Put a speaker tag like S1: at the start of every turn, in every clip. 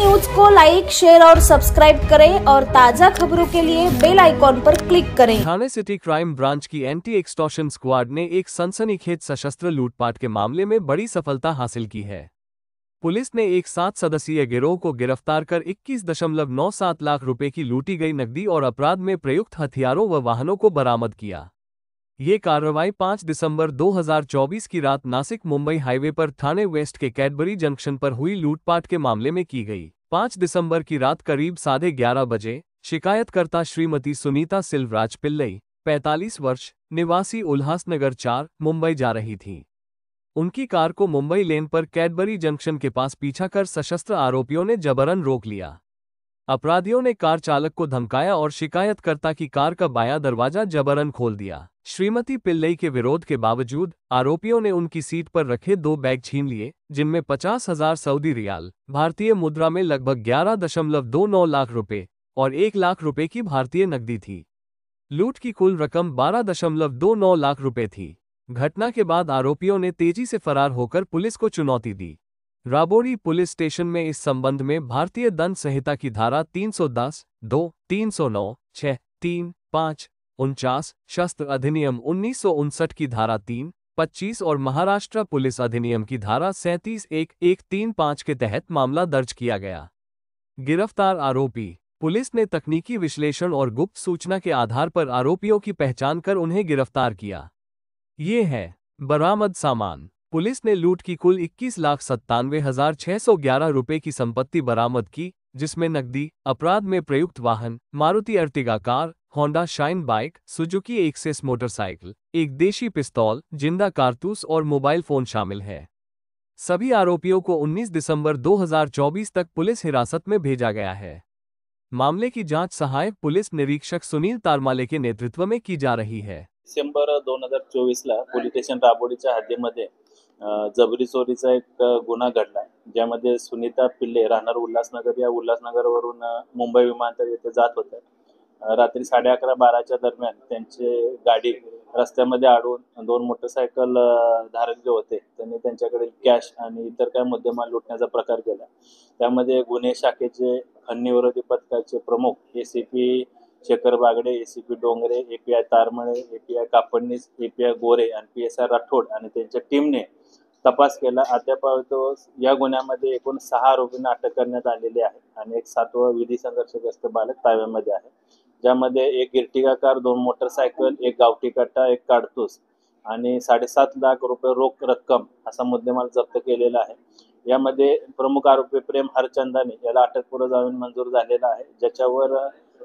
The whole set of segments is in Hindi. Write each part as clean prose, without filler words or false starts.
S1: न्यूज को लाइक, शेयर और सब्सक्राइब करें और ताजा खबरों के लिए बेल आइकॉन पर क्लिक करें।
S2: ठाणे सिटी क्राइम ब्रांच की एंटी एक्सटॉर्शन स्क्वाड ने एक सनसनीखेज सशस्त्र लूटपाट के मामले में बड़ी सफलता हासिल की है। पुलिस ने एक 7 सदस्यीय गिरोह को गिरफ्तार कर 21.97 लाख रुपए की लूटी गई नकदी और अपराध में प्रयुक्त हथियारों व वाहनों को बरामद किया। ये कार्रवाई 5 दिसंबर 2024 की रात नासिक मुंबई हाईवे पर ठाणे वेस्ट के कैडबरी जंक्शन पर हुई लूटपाट के मामले में की गई। 5 दिसंबर की रात करीब 11:30 बजे शिकायतकर्ता श्रीमती सुनीता सिल्वराज पिल्लई, 45 वर्ष, निवासी उल्हासनगर 4, मुंबई जा रही थी। उनकी कार को मुंबई लेन पर कैडबरी जंक्शन के पास पीछा कर सशस्त्र आरोपियों ने जबरन रोक लिया। अपराधियों ने कार चालक को धमकाया और शिकायतकर्ता की कार का बायां दरवाजा जबरन खोल दिया। श्रीमती पिल्लई के विरोध के बावजूद आरोपियों ने उनकी सीट पर रखे 2 बैग छीन लिए, जिनमें 50,000 सऊदी रियाल, भारतीय मुद्रा में लगभग 11.29 लाख रुपए और 1 लाख रुपए की भारतीय नकदी थी। लूट की कुल रकम 12.29 लाख रुपए थी। घटना के बाद आरोपियों ने तेजी से फरार होकर पुलिस को चुनौती दी। राबोरी पुलिस स्टेशन में इस संबंध में भारतीय दंड संहिता की धारा 310, 2, 309, 6, 3, 5, 49, शस्त्र अधिनियम 1959 की धारा 3, 25 और महाराष्ट्र पुलिस अधिनियम की धारा 37(1)(1)(3)(5) के तहत मामला दर्ज किया गया। गिरफ्तार आरोपी पुलिस ने तकनीकी विश्लेषण और गुप्त सूचना के आधार पर आरोपियों की पहचान कर उन्हें गिरफ्तार किया। ये है बरामद सामान। पुलिस ने लूट की कुल 21,97,611 रुपए की संपत्ति बरामद की, जिसमें नकदी, अपराध में प्रयुक्त वाहन, Maruti Ertiga car, Honda Shine bike, Suzuki Access motorcycle, एक देशी पिस्तौल, जिंदा कारतूस और मोबाइल फोन शामिल है। सभी आरोपियों को 19 दिसंबर 2024 तक पुलिस हिरासत में भेजा गया है। मामले की जांच सहायक पुलिस निरीक्षक सुनील तारमाले के नेतृत्व में की जा रही है।
S3: डिसेंबर 2024ला पोलीस स्टेशन राबोडीच्या हद्दीमध्ये जबरी चोरीचा एक गुन्हा घडला, ज्यामध्ये सुनीता पिल्ले राहणार उल्हासनगर या उल्हासनगरवरून मुंबई विमानतळ येथे जात होत्या। रात्री 11:30-12च्या दरम्यान त्यांची गाडी रस्त्यामध्ये अडवून 2 मोटरसायकल धारक जे होते त्यांनी त्यांच्याकडे कॅश आणि इतर काही मुद्देमाल लुटण्याचा प्रकार केला। त्यामध्ये गुन्हे शाखेचे खंडणी विरोधी पथकाचे प्रमुख ACP Shekhar Bagde, ACP Dongre, API Taramale, API Kapadnis, API Gore आणि पीएसआय राठोड आणि त्यांच्या टीमने तपास केला। अद्याप या गुन्ह्यामध्ये एकूण 6 आरोपींना अटक करण्यात आलेली आहे आणि एक 7वं विधी संघर्षग्रस्त बालक ताब्यामध्ये आहे, ज्यामध्ये एक इर्टिगा कार, 2 मोटरसायकल, एक गावठी कट्टा, एक काडतूस आणि 7.5 लाख रुपये रोख रक्कम असा मुद्देमाल जप्त केलेला आहे। यामध्ये प्रमुख आरोपी प्रेम हरचंदानी याला अटकपूर्व जामीन मंजूर झालेला आहे, ज्याच्यावर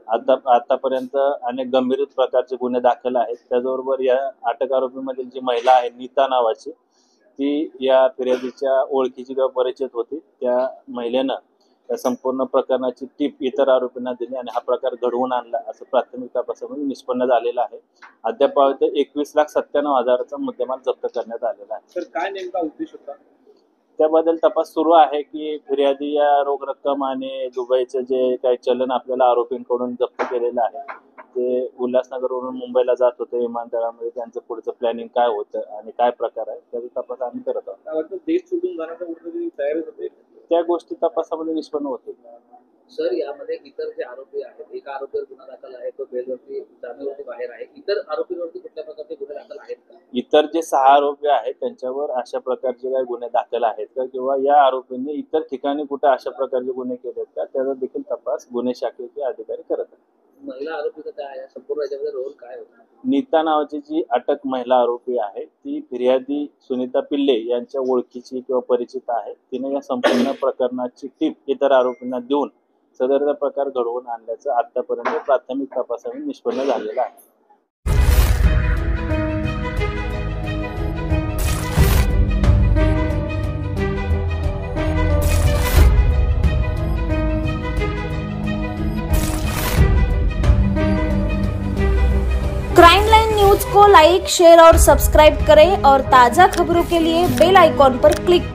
S3: आतापर्यंत अनेक गंभीर प्रकारचे गुन्हे दाखल आहेत। त्याचबरोबर या अटक आरोपीमधील जी महिला आहे नीता नावाची, ती या फिर्यादीच्या ओळखीची किंवा परिचित होती। त्या महिलेनं या संपूर्ण प्रकरणाची टीप इतर आरोपींना दिली आणि हा प्रकार घडवून आणला असं प्राथमिक तपासामध्ये निष्पन्न झालेलं आहे। अद्याप 21,97,000चा मुद्देमाल जप्त करण्यात आलेला आहे।
S4: तर काय नेमका उद्देश होता?
S3: त्याबद्दल तपास सुरू आहे की फिर्यादी या रोख रक्कम आणि दुबईचे जे काही चलन आपल्याला आरोपींकडून जप्त केलेलं आहे ते उल्हासनगरवरून मुंबईला जात होते विमानतळामध्ये, त्यांचं पुढचं प्लॅनिंग काय होतं आणि काय प्रकार आहे त्याचा तपास आम्ही करत आहोत।
S4: देश सोडून जाण्याचा कुठेतरी तयारी होते,
S3: त्या गोष्टी तपासामध्ये निष्पन्न होतील।
S5: सर, यामध्ये इतर जे आरोपी आहेत, एका आरोपीवर गुन्हा दाखल आहे, तो बेलवरती जामीनवरती बाहेर आहे, इतर आरोपींवरती कुठल्या प्रकारचे गुन्हे दाखल आहेत का?
S3: इतर जे 6 आरोपी आहेत त्यांच्यावर अशा प्रकारचे काही गुन्हे दाखल आहेत का किंवा या आरोपींनी इतर ठिकाणी कुठे अशा प्रकारचे गुन्हे केलेत का, त्याचा देखील तपास गुन्हे शाखेचे अधिकारी करत आहेत।
S5: महिला आरोपीचा काय आहे, संपूर्ण याच्यामध्ये रोल काय होता?
S3: नीता नावाची जी अटक महिला आरोपी आहे ती फिर्यादी सुनीता पिल्ले यांच्या ओळखीची किंवा परिचित आहे। तिने या संपूर्ण प्रकरणाची टीप इतर आरोपींना देऊन सदरचा प्रकार घडवून आणल्याचं आतापर्यंत प्राथमिक तपासाने निष्पन्न झालेलं आहे।
S1: क्राइम लाइन न्यूज को लाइक, शेयर और सब्सक्राइब करें और ताजा खबरों के लिए बेल आइकॉन पर क्लिक करें।